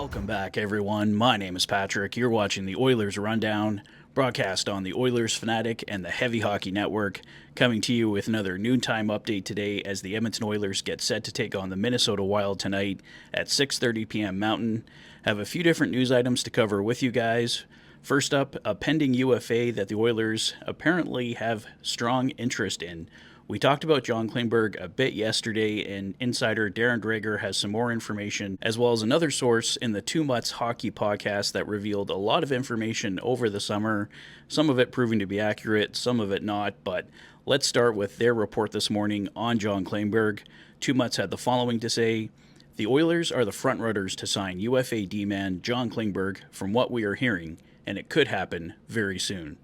Welcome back, everyone. My name is Patrick. You're watching the Oilers Rundown, broadcast on the Oilers Fanatic and the Heavy Hockey Network, coming to you with another noontime update today as the Edmonton Oilers get set to take on the Minnesota Wild tonight at 6:30 p.m. Mountain. Have a few different news items to cover with you guys. First up, a pending UFA that the Oilers apparently have strong interest in. We talked about John Klingberg a bit yesterday, and insider Darren Dreger has some more information, as well as another source in the Two Mutts Hockey podcast that revealed a lot of information over the summer, some of it proving to be accurate, some of it not, but let's start with their report this morning on John Klingberg. Two Mutts had the following to say: the Oilers are the frontrunners to sign UFA D-man John Klingberg from what we are hearing, and it could happen very soon.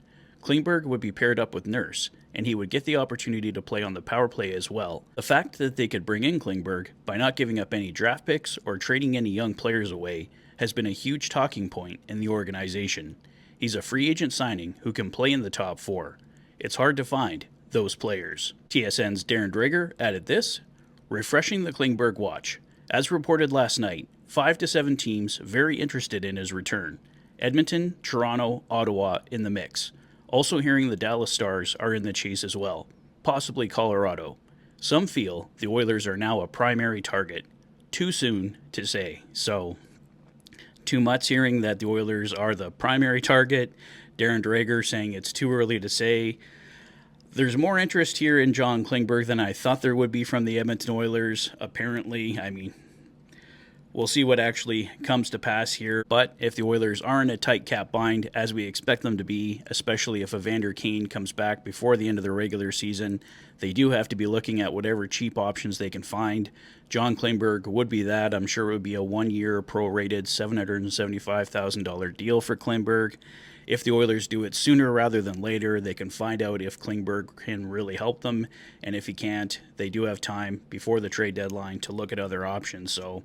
Klingberg would be paired up with Nurse, and he would get the opportunity to play on the power play as well. The fact that they could bring in Klingberg by not giving up any draft picks or trading any young players away has been a huge talking point in the organization. He's a free agent signing who can play in the top four. It's hard to find those players. TSN's Darren Dreger added this: refreshing the Klingberg watch. As reported last night, 5 to 7 teams very interested in his return. Edmonton, Toronto, Ottawa in the mix. Also hearing the Dallas Stars are in the chase as well, possibly Colorado. Some feel the Oilers are now a primary target. Too soon to say. So, Two Mutts hearing that the Oilers are the primary target. Darren Dreger saying it's too early to say. There's more interest here in John Klingberg than I thought there would be from the Edmonton Oilers. Apparently, we'll see what actually comes to pass here. But if the Oilers are in a tight cap bind, as we expect them to be, especially if Evander Kane comes back before the end of the regular season, they do have to be looking at whatever cheap options they can find. John Klingberg would be that. I'm sure it would be a one-year prorated $775,000 deal for Klingberg. If the Oilers do it sooner rather than later, they can find out if Klingberg can really help them. And if he can't, they do have time before the trade deadline to look at other options. So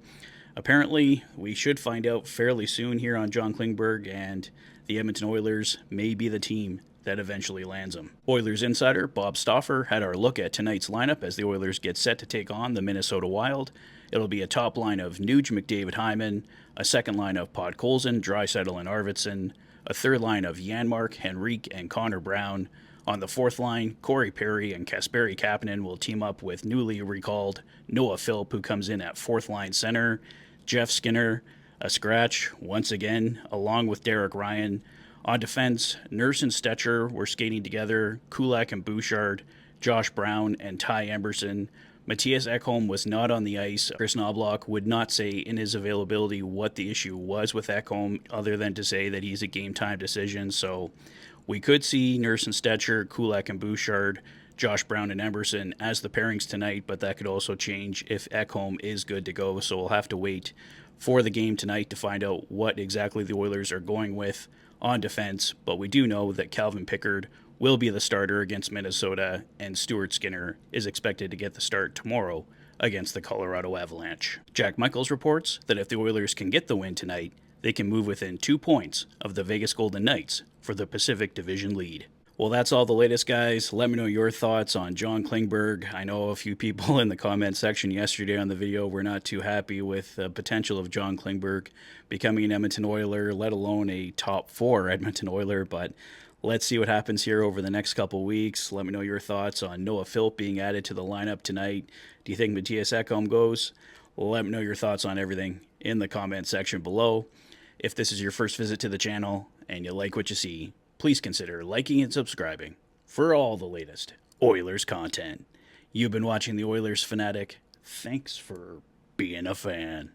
apparently, we should find out fairly soon here on John Klingberg, and the Edmonton Oilers may be the team that eventually lands him. Oilers insider Bob Stauffer had our look at tonight's lineup as the Oilers get set to take on the Minnesota Wild. It'll be a top line of Nuge, McDavid, Hyman, a second line of Podkolzin, Draisaitl, and Arvidsson, a third line of Janmark, Henrique, and Connor Brown. On the fourth line, Corey Perry and Kasperi Kapanen will team up with newly recalled Noah Philp, who comes in at fourth line center. Jeff Skinner, a scratch, once again, along with Derek Ryan. On defense, Nurse and Stetcher were skating together, Kulak and Bouchard, Josh Brown, and Ty Emberson. Matthias Ekholm was not on the ice. Chris Knobloch would not say in his availability what the issue was with Ekholm, other than to say that he's a game-time decision. So we could see Nurse and Stetcher, Kulak and Bouchard, Josh Brown and Emberson as the pairings tonight, but that could also change if Ekholm is good to go. So we'll have to wait for the game tonight to find out what exactly the Oilers are going with on defense. But we do know that Calvin Pickard will be the starter against Minnesota, and Stuart Skinner is expected to get the start tomorrow against the Colorado Avalanche. Jack Michaels reports that if the Oilers can get the win tonight, they can move within 2 points of the Vegas Golden Knights for the Pacific Division lead. Well, that's all the latest, guys. Let me know your thoughts on John Klingberg. I know a few people in the comment section yesterday on the video were not too happy with the potential of John Klingberg becoming an Edmonton Oiler, let alone a top 4 Edmonton Oiler, but let's see what happens here over the next couple weeks. Let me know your thoughts on Noah Philp being added to the lineup tonight. Do you think Matthias Ekholm goes? Let me know your thoughts on everything in the comment section below. If this is your first visit to the channel and you like what you see, please consider liking and subscribing for all the latest Oilers content. You've been watching the Oilers Fanatic. Thanks for being a fan.